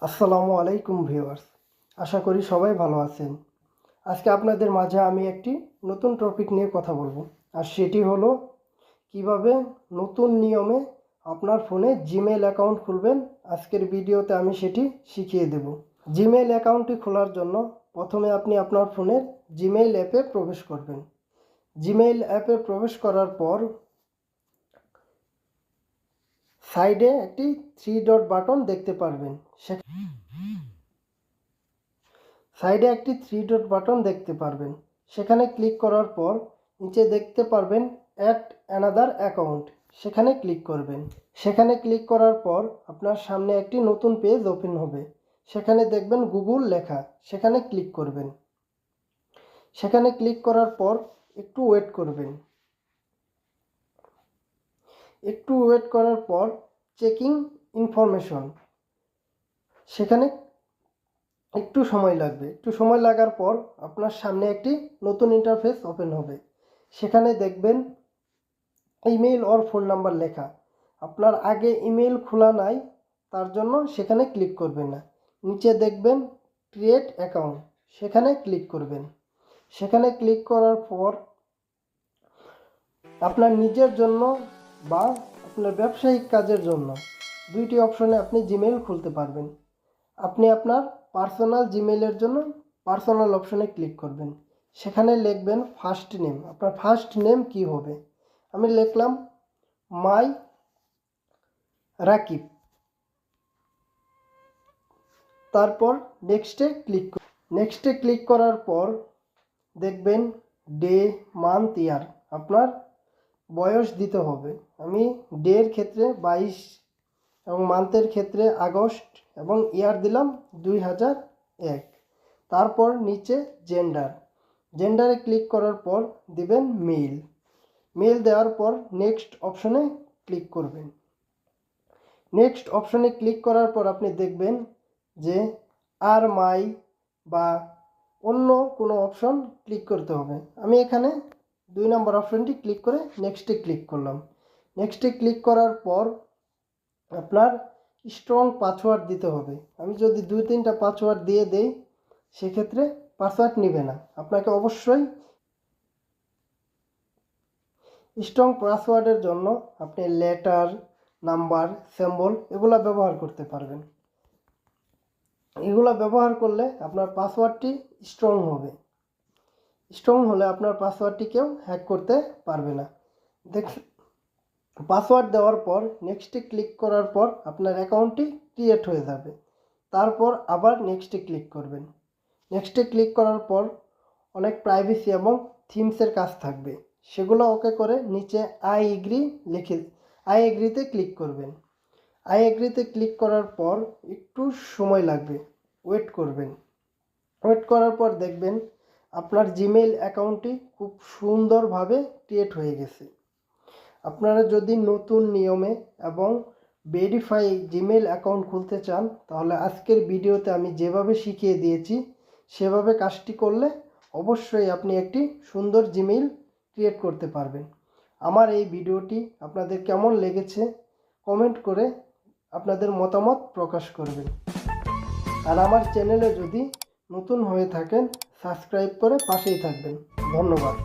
আসসালামু আলাইকুম ভিউয়ার্স, আশা করি সবাই ভালো আছেন। আজকে আপনাদের মাঝে আমি একটি নতুন টপিক নিয়ে কথা বলবো, আর সেটি হলো কিভাবে নতুন নিয়মে আপনার ফোনে জিমেইল অ্যাকাউন্ট খুলবেন। আজকের ভিডিওতে আমি সেটি শিখিয়ে দেব। জিমেইল অ্যাকাউন্টটি খোলার জন্য প্রথমে আপনি আপনার ফোনের জিমেইল অ্যাপে প্রবেশ করবেন। জিমেইল অ্যাপে প্রবেশ করার পর সাইডে একটি 3 ডট বাটন দেখতে পারবেন। সেখানে ক্লিক করার পর নিচে দেখতে পারবেন অ্যাড অ্যানাদার অ্যাকাউন্ট, সেখানে ক্লিক করবেন। সেখানে ক্লিক করার পর আপনার সামনে একটি নতুন পেজ ওপেন হবে। সেখানে দেখবেন গুগল লেখা, সেখানে ক্লিক করবেন। সেখানে ক্লিক করার পর একটু ওয়েট করবেন। একটু ওয়েট করার পর চেকিং ইনফরমেশন, সেখানে একটু সময় লাগবে। একটু সময় লাগার পর আপনার সামনে একটি নতুন ইন্টারফেস ওপেন হবে। সেখানে দেখবেন ইমেল অর ফোন নাম্বার লেখা। আপনার আগে ইমেল খোলা নাই, তার জন্য সেখানে ক্লিক করবেন না। নিচে দেখবেন ক্রিয়েট অ্যাকাউন্ট, সেখানে ক্লিক করবেন। সেখানে ক্লিক করার পর আপনার নিজের জন্য বা আপনার ব্যবসায়িক কাজের জন্য দুইটি অপশনে আপনি জিমেইল খুলতে পারবেন। আপনি আপনার পার্সোনাল জিমেইলের জন্য পার্সোনাল অপশনে ক্লিক করবেন। সেখানে লিখবেন ফার্স্ট নেম। আপনার ফার্স্ট নেম কি হবে? আমি লিখলাম মাই রাকিব। তারপর নেক্সটে ক্লিক করার পর দেখবেন ডে, মান্থ, ইয়ার, আপনার বয়স দিতে হবে। আমি ডের ক্ষেত্রে 22 এবং মান্থের ক্ষেত্রে আগস্ট এবং ইয়ার দিলাম 2001। তারপর নিচে জেন্ডারে ক্লিক করার পর দিবেন মেল দেওয়ার পর নেক্সট অপশনে ক্লিক করবেন। নেক্সট অপশনে ক্লিক করার পর আপনি দেখবেন যে আর মাই বা অন্য কোনো অপশন ক্লিক করতে হবে। আমি এখানে 2 নম্বর অপশনটি ক্লিক করে নেক্সটে ক্লিক করলাম। নেক্সটে ক্লিক করার পর আপনার স্ট্রং পাসওয়ার্ড দিতে হবে। আমি যদি 2-3টা পাসওয়ার্ড দিয়ে দেই, সেক্ষেত্রে পাসওয়ার্ড নেবে না। আপনাকে অবশ্যই স্ট্রং পাসওয়ার্ডের জন্য আপনি লেটার, নাম্বার, সিম্বল এগুলো ব্যবহার করতে পারবেন। এগুলো ব্যবহার করলে আপনার পাসওয়ার্ডটি স্ট্রং হবে। স্ট্রং হলে আপনার পাসওয়ার্ডটি কেউ হ্যাক করতে পারবে না। পাসওয়ার্ড দেওয়ার পর নেক্সটে ক্লিক করার পর আপনার অ্যাকাউন্টটি ক্রিয়েট হয়ে যাবে। তারপর আবার নেক্সটে ক্লিক করবেন। নেক্সটে ক্লিক করার পর অনেক প্রাইভেসি এবং থিমসের কাজ থাকবে, সেগুলো ওকে করে নিচে আই এগ্রিতে ক্লিক করবেন। আই এগ্রিতে ক্লিক করার পর একটু সময় লাগবে, ওয়েট করবেন। ওয়েট করার পর দেখবেন আপনার জিমেইল অ্যাকাউন্টটি খুব সুন্দরভাবে ক্রিয়েট হয়ে গেছে। আপনারা যদি নতুন নিয়মে এবং ভেরিফাই জিমেইল অ্যাকাউন্ট খুলতে চান, তাহলে আজকের ভিডিওতে আমি যেভাবে শিখিয়ে দিয়েছি সেভাবে কাজটি করলে অবশ্যই আপনি একটি সুন্দর জিমেইল ক্রিয়েট করতে পারবেন। আমার এই ভিডিওটি আপনাদের কেমন লেগেছে কমেন্ট করে আপনাদের মতামত প্রকাশ করবেন। আর আমার চ্যানেলে যদি নতুন হয়ে থাকেন সাবস্ক্রাইব করে পাশেই থাকবেন। ধন্যবাদ।